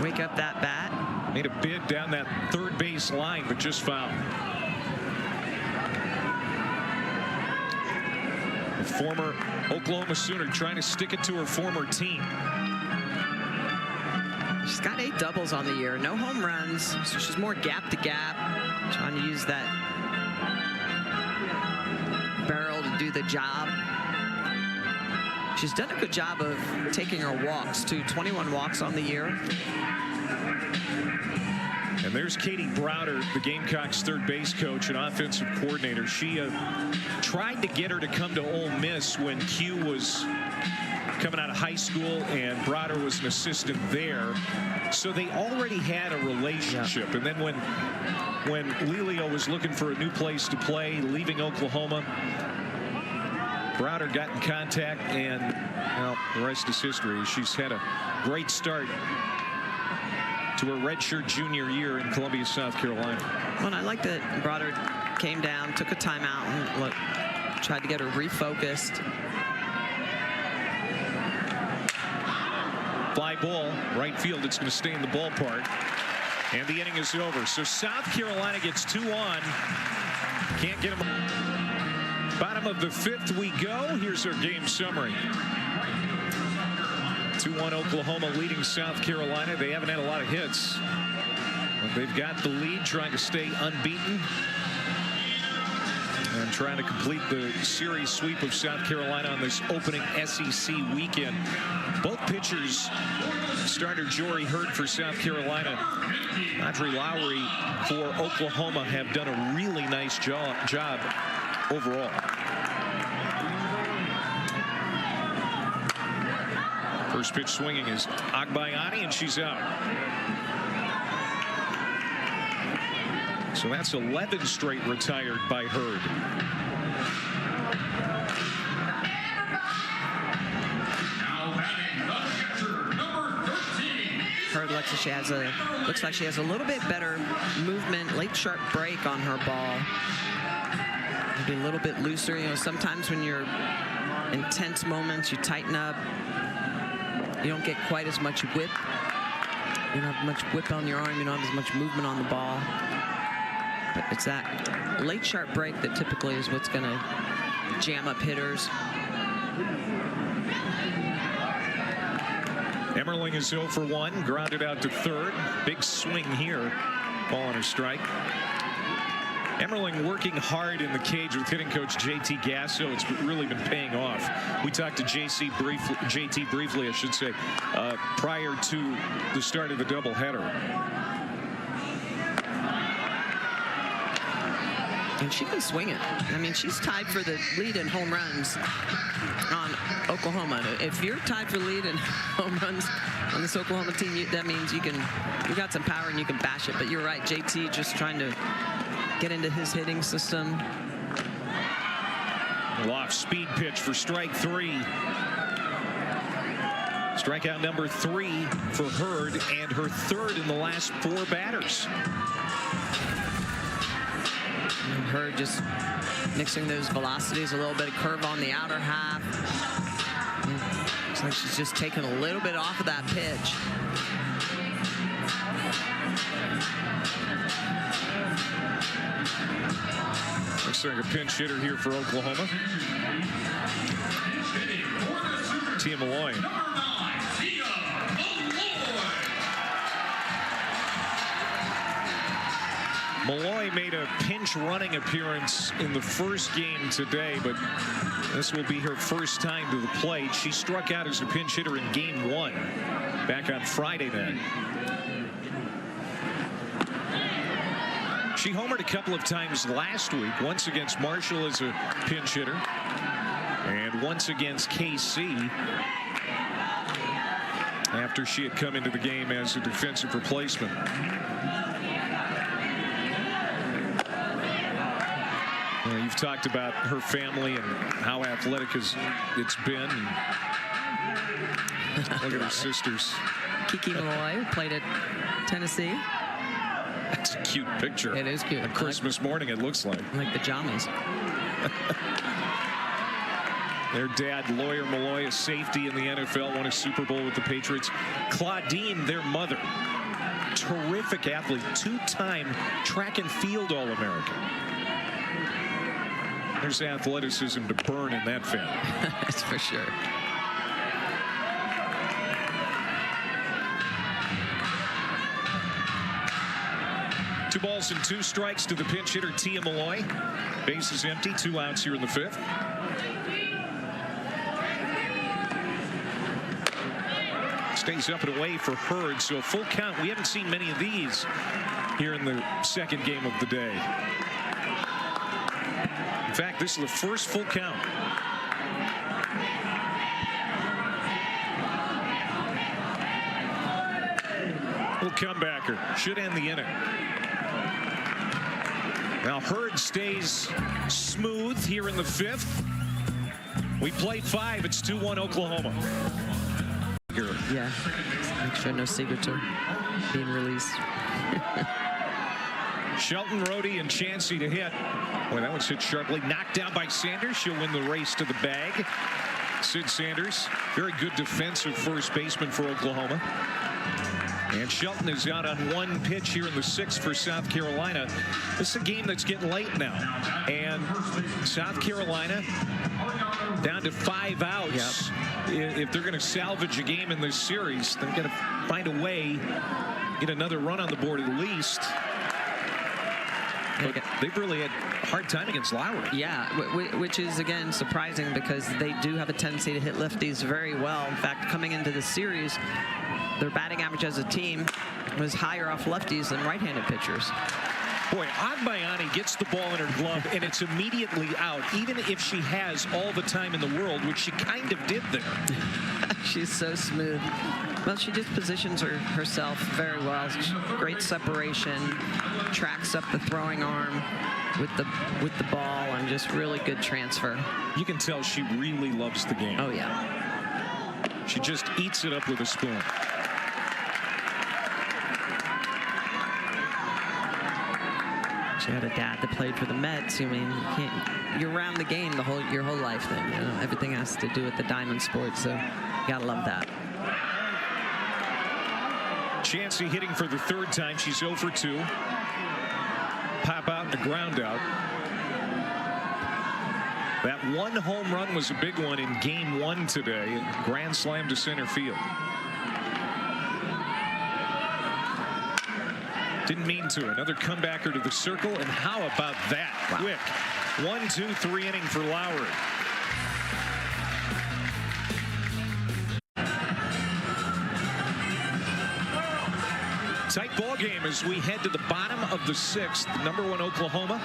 wake up that bat. Made a bid down that third base line, but just fouled. The former Oklahoma Sooner trying to stick it to her former team. She's got 8 doubles on the year, no home runs, so she's more gap to gap, trying to use that barrel to do the job. She's done a good job of taking her walks too, 21 walks on the year. And there's Katie Browder, the Gamecocks third base coach and offensive coordinator. She tried to get her to come to Ole Miss when Q was coming out of high school and Browder was an assistant there. So they already had a relationship. Yeah. And then when Lilio was looking for a new place to play, leaving Oklahoma, Browder got in contact, and well, the rest is history. She's had a great start to her redshirt junior year in Columbia, South Carolina. Well, and I like that Browder came down, took a timeout, and look, tried to get her refocused. Fly ball, right field. It's going to stay in the ballpark. And the inning is over. So South Carolina gets 2 on. Can't get them. Bottom of the 5th we go. Here's our game summary. 2-1 Oklahoma leading South Carolina. They haven't had a lot of hits, but they've got the lead, trying to stay unbeaten and trying to complete the series sweep of South Carolina on this opening SEC weekend. Both pitchers, starter Jory Hurd for South Carolina, Audrey Lowry for Oklahoma, have done a really nice job overall. First pitch swinging is Agbayani, and she's out. So that's 11 straight retired by Hurd. Hurd looks like she has a little bit better movement, late sharp break on her ball. Maybe a little bit looser. You know, sometimes when you're in tense moments, you tighten up. You don't get quite as much whip. You don't have much whip on your arm. You don't have as much movement on the ball. But it's that late sharp break that typically is what's going to jam up hitters. Emmerling is 0 for 1, grounded out to third. Big swing here. Ball on her strike. Emmerling working hard in the cage with hitting coach JT Gasso. It's really been paying off. We talked to JT briefly, I should say, prior to the start of the doubleheader. And she can swing it. I mean, she's tied for the lead in home runs on Oklahoma. If you're tied for lead in home runs on this Oklahoma team, that means you got some power and you can bash it. But you're right, JT just trying to get into his hitting system. Off speed pitch for strike 3. Strikeout number 3 for Hurd, and her 3rd in the last 4 batters. And Hurd just mixing those velocities, a little bit of curve on the outer half. Looks like she's just taking a little bit off of that pitch. Looks like a pinch hitter here for Oklahoma. Tia Malloy. Malloy made a pinch running appearance in the first game today, but this will be her first time to the plate. She struck out as a pinch hitter in game 1 back on Friday night. She homered a couple of times last week, once against Marshall as a pinch hitter and once against KC after she had come into the game as a defensive replacement. You've talked about her family and how athletic it's been. Look at her sisters. Kiki Malloy played at Tennessee. That's a cute picture. It is cute. A Christmas morning, it looks like. Like pajamas. Their dad, Lawyer Malloy, a safety in the NFL, won a Super Bowl with the Patriots. Claudine, their mother, terrific athlete, 2-time track and field All-American. There's athleticism to burn in that family. That's for sure. Two balls and 2 strikes to the pinch hitter, Tia Malloy. Base is empty, 2 outs here in the 5th. Stays up and away for Hurd, so full count. We haven't seen many of these here in the second game of the day. In fact, this is the first full count. Little comebacker. Should end the inning. Now Hurd stays smooth here in the 5th. We played 5. It's 2-1 Oklahoma. Yeah. Make sure no secrets are being released. Shelton, Rhodey, and Chansey to hit. Boy, that one's hit sharply. Knocked down by Sanders. She'll win the race to the bag. Sid Sanders, very good defensive first baseman for Oklahoma. And Shelton is out on 1 pitch here in the 6th for South Carolina. This is a game that's getting late now. And South Carolina down to 5 outs. Yep. If they're going to salvage a game in this series, they're going to find a way, get another run on the board at least. But they've really had a hard time against Lowry. Yeah, which is, again, surprising because they do have a tendency to hit lefties very well. In fact, coming into the series, their batting average as a team was higher off lefties than right-handed pitchers. Boy, Agbayani gets the ball in her glove, and it's immediately out, even if she has all the time in the world, which she kind of did there. She's so smooth. Well, she just positions herself very well. Great separation, tracks up the throwing arm with the ball, and just really good transfer. You can tell she really loves the game. Oh, yeah. She just eats it up with a spoon. She had a dad that played for the Mets. I mean, you're around the game your whole life. Then you know everything has to do with the diamond sport. So you gotta love that. Chansey hitting for the 3rd time. She's 0 for 2. Pop out and a ground out. That 1 home run was a big one in game 1 today. Grand slam to center field. Didn't mean to. Another comebacker to the circle, and how about that? Wow. Quick 1, 2, 3 inning for Lowry. Tight ball game as we head to the bottom of the 6th. Number 1 Oklahoma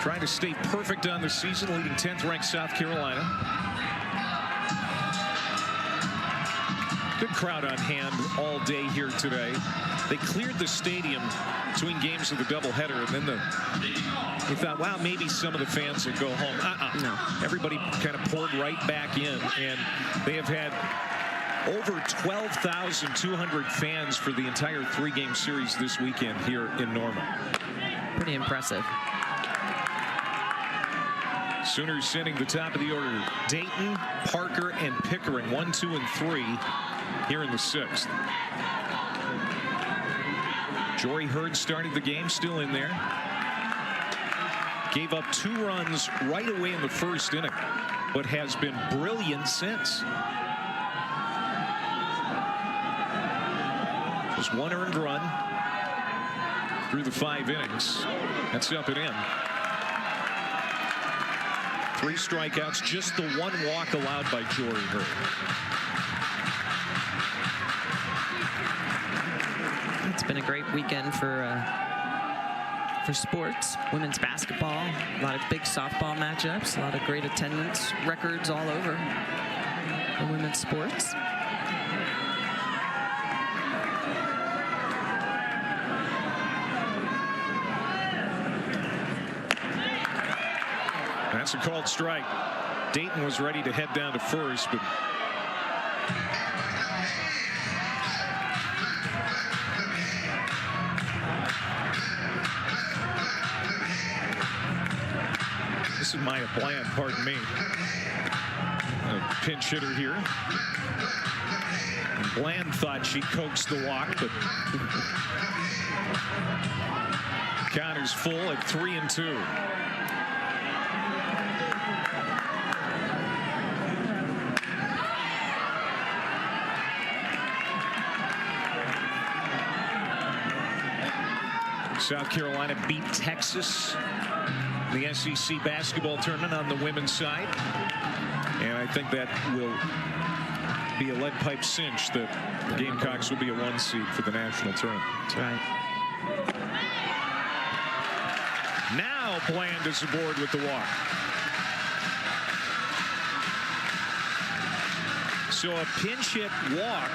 trying to stay perfect on the season, leading 10th ranked South Carolina. Good crowd on hand all day here today. They cleared the stadium between games of the doubleheader, and then they thought, wow, maybe some of the fans will go home. No. Everybody kind of poured right back in, and they have had over 12,200 fans for the entire 3-game series this weekend here in Norman. Pretty impressive. Sooners sending the top of the order. Dayton, Parker, and Pickering, 1, 2, and 3 here in the 6th. Jory Hurd started the game, still in there. Gave up 2 runs right away in the first inning, but has been brilliant since. Just 1 earned run through the 5 innings. That's up and in. 3 strikeouts, just the 1 walk allowed by Jory Hurd. It's been a great weekend for sports. Women's basketball, a lot of big softball matchups, a lot of great attendance records all over the women's sports. That's a called strike. Dayton was ready to head down to first, but this is Maya Bland, pardon me. A pinch hitter here. And Bland thought she coaxed the walk, but count is full at 3-2. South Carolina beat Texas in the SEC basketball tournament on the women's side. And I think that will be a lead pipe cinch that the Gamecocks will be a 1 seed for the national tournament. That's right. Now Bland is aboard with the walk. So a pinch hit walk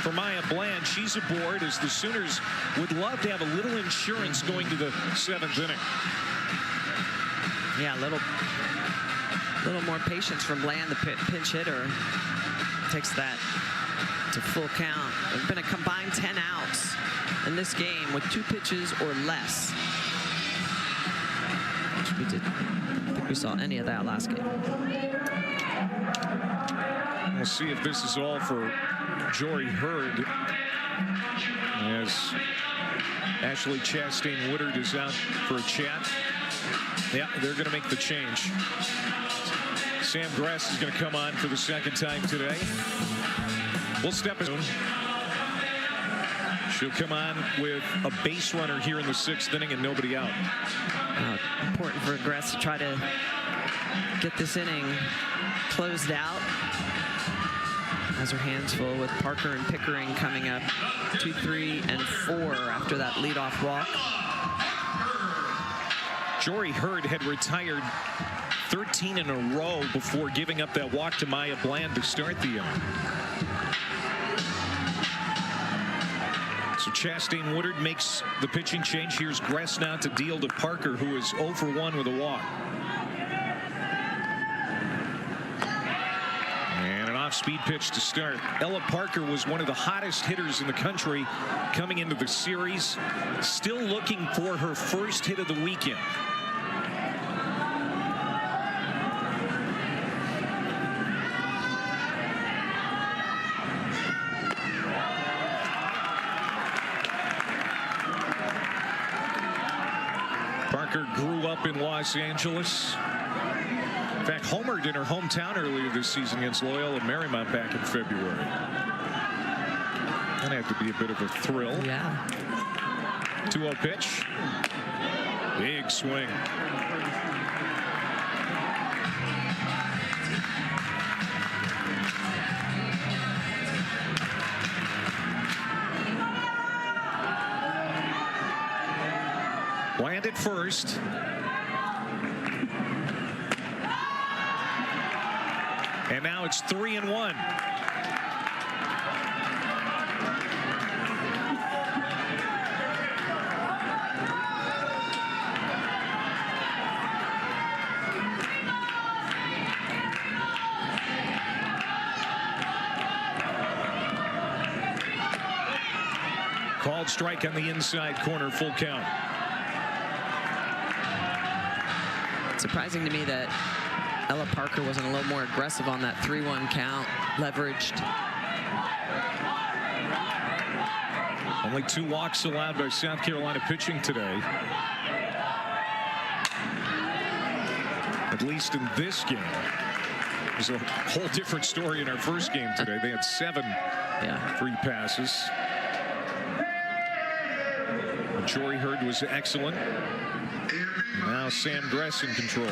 for Maya Bland. She's aboard as the Sooners would love to have a little insurance going to the 7th inning. Yeah, a little more patience from Bland, the pinch hitter. Takes that to full count. There's been a combined 10 outs in this game with 2 pitches or less. Which I don't think we saw any of that last game. We'll see if this is all for Jory Hurd, as Ashley Chastain Woodard is out for a chat. Yeah, they're going to make the change. Sam Grass is going to come on for the 2nd time today. We'll step in. She'll come on with a base runner here in the 6th inning and nobody out. Important for Grass to try to get this inning closed out. Has her hands full with Parker and Pickering coming up 2, 3, and 4 after that leadoff walk. Jory Hurd had retired 13 in a row before giving up that walk to Maya Bland to start the inning. So Chastain Woodard makes the pitching change. Here's Gress now to deal to Parker, who is 0 for 1 with a walk. Off-speed pitch to start. Ella Parker was one of the hottest hitters in the country coming into the series. Still looking for her first hit of the weekend. Parker grew up in Los Angeles. In fact, homered in her hometown earlier this season against Loyola Marymount back in February. That had to be a bit of a thrill. Yeah. 2-0 pitch. Big swing. Bland at first. And now it's 3-1. Called strike on the inside corner, full count. It's surprising to me that Ella Parker wasn't a little more aggressive on that 3-1 count, leveraged. Only 2 walks allowed by South Carolina pitching today. At least in this game. It was a whole different story in our first game today. They had 7 free passes. Jory Hurd was excellent. Now Sam Gress in control.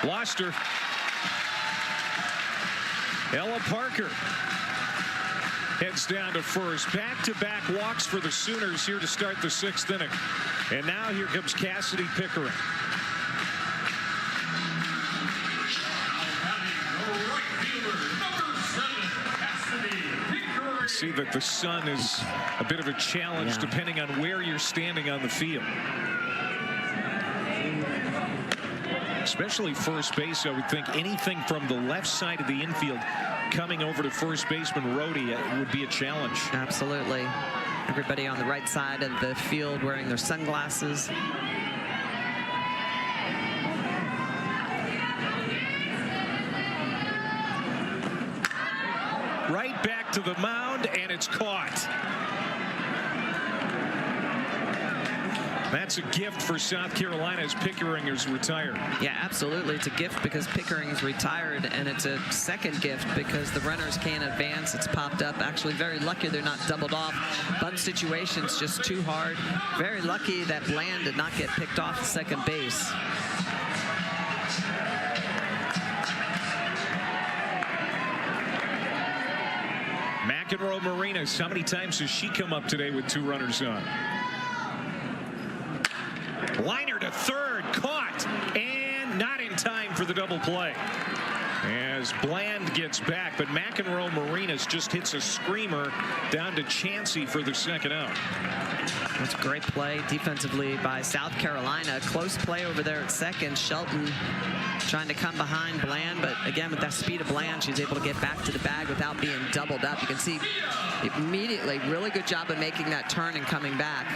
Lost her. Ella Parker heads down to first. Back-to-back walks for the Sooners here to start the 6th inning. And now here comes Cassidy Pickering. See that the sun is a bit of a challenge depending on where you're standing on the field. Especially first base, I would think anything from the left side of the infield coming over to first baseman Rhodey would be a challenge. Absolutely. Everybody on the right side of the field wearing their sunglasses. Right back to the mound, and it's caught. That's a gift for South Carolina as Pickering is retired. Yeah, absolutely. It's a gift because Pickering's retired, and it's a second gift because the runners can't advance. It's popped up. Actually, very lucky they're not doubled off. Bunt situation's just too hard. Very lucky that Bland did not get picked off at second base. McEnroe Marinas, how many times has she come up today with 2 runners on? Liner to third, caught, and not in time for the double play. As Bland gets back, but McEnroe Marinas just hits a screamer down to Chansey for the 2nd out. That's a great play defensively by South Carolina. Close play over there at second. Shelton trying to come behind Bland, but again, with that speed of Bland, she's able to get back to the bag without being doubled up. You can see immediately, really good job of making that turn and coming back.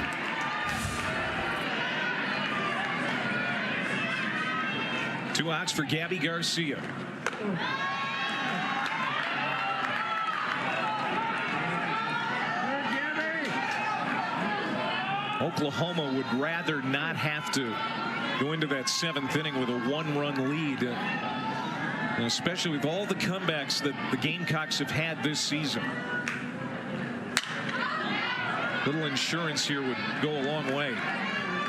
Two outs for Gabby Garcia. Oklahoma would rather not have to go into that 7th inning with a 1-run lead, and especially with all the comebacks that the Gamecocks have had this season. Little insurance here would go a long way,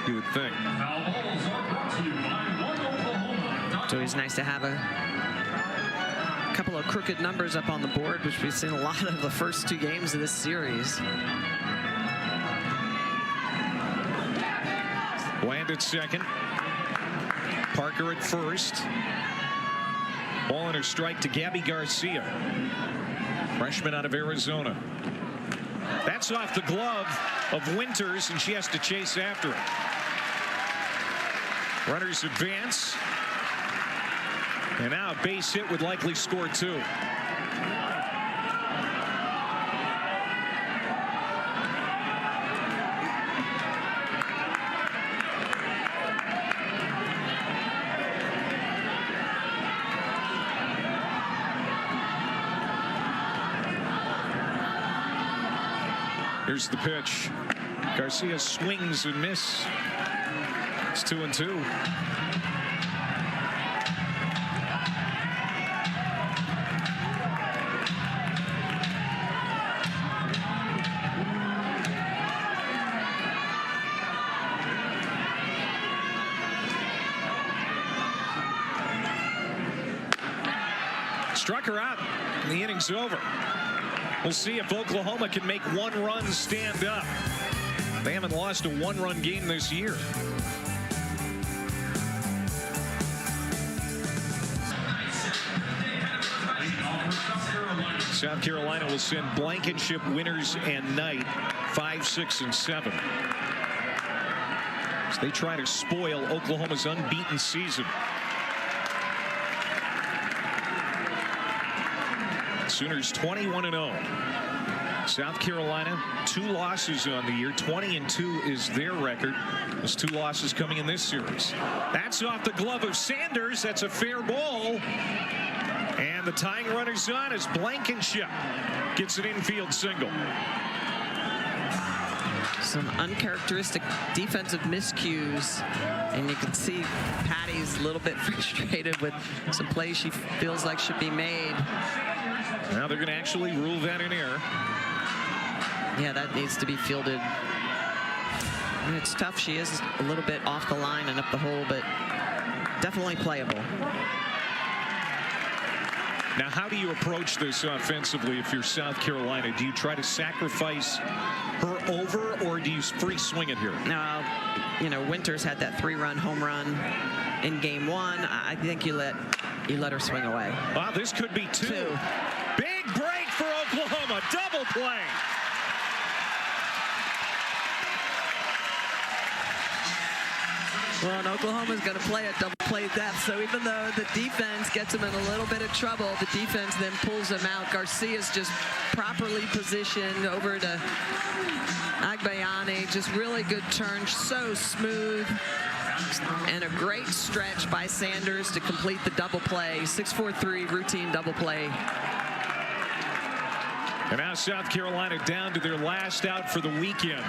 you would think. It's always nice to have a couple of crooked numbers up on the board, which we've seen a lot of the first 2 games of this series. Bland at second. Parker at first. Ball and a strike to Gabby Garcia, freshman out of Arizona. That's off the glove of Winters, and she has to chase after it. Runners advance. And now a base hit would likely score 2. Here's the pitch. Garcia swings and miss. It's 2-2. Struck her out, and the inning's over. We'll see if Oklahoma can make 1 run stand up. They haven't lost a 1-run game this year. South Carolina will send Blankenship, Winters, and Knight 5, 6, and 7. As they try to spoil Oklahoma's unbeaten season. Sooners 21-0. South Carolina, 2 losses on the year. 20-2 is their record. Those 2 losses coming in this series. That's off the glove of Sanders. That's a fair ball. And the tying runner's on as Blankenship gets an infield single. Some uncharacteristic defensive miscues, and you can see Patty's a little bit frustrated with some plays she feels like should be made. Now they're going to actually rule that in error. Yeah, that needs to be fielded. And it's tough. She is a little bit off the line and up the hole, but definitely playable. Now, how do you approach this offensively if you're South Carolina? Do you try to sacrifice her over, or do you free swing it here? Now, you know, Winters had that 3-run home run in game 1. I think you let her swing away. Wow, this could be 2. Big break for Oklahoma. Double play. Well, and Oklahoma's going to play a double play depth, so even though the defense gets them in a little bit of trouble, the defense then pulls them out. Garcia's just properly positioned over to Agbayani. Just really good turn, so smooth. And a great stretch by Sanders to complete the double play. 6-4-3 routine double play. And now South Carolina down to their last out for the weekend.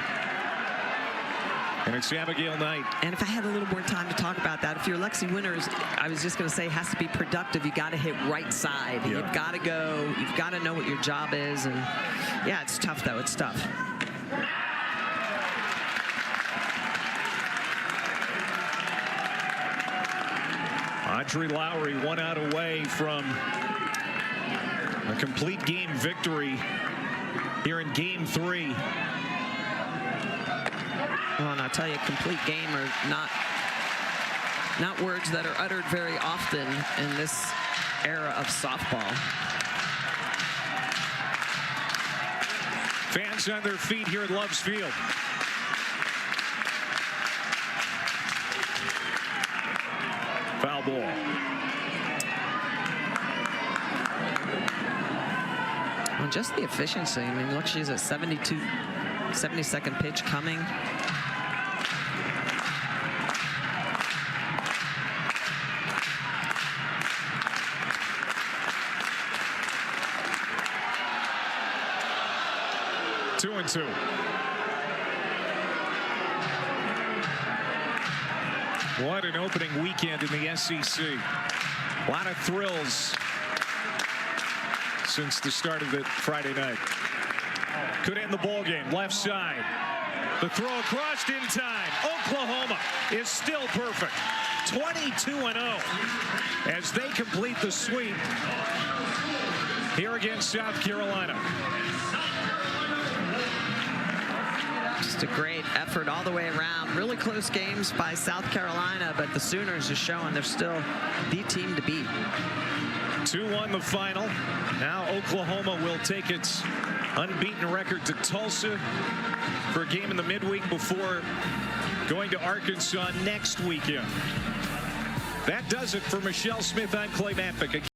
And it's Abigail Knight. And if I had a little more time to talk about that, if you're Lexi Winters, I was just going to say, it has to be productive. You got to hit right side. Yeah. You've got to go. You've got to know what your job is. And yeah, it's tough, though. It's tough. Audrey Lowry 1 out away from a complete game victory here in game 3. Well, and I'll tell you, complete game are not words that are uttered very often in this era of softball. Fans on their feet here at Love's Field. Foul ball. Well, just the efficiency. I mean, look, she's at 72nd pitch coming. Two and two. What an opening weekend in the SEC. A lot of thrills since the start of the Friday night. Could end the ball game. Left side. The throw across in time. Oklahoma is still perfect. 22-0 as they complete the sweep here against South Carolina. Just a great effort all the way around. Really close games by South Carolina, but the Sooners are showing they're still the team to beat. 2-1 the final. Now Oklahoma will take its unbeaten record to Tulsa for a game in the midweek before going to Arkansas next weekend. That does it for Michelle Smith. I'm Clay Matvick.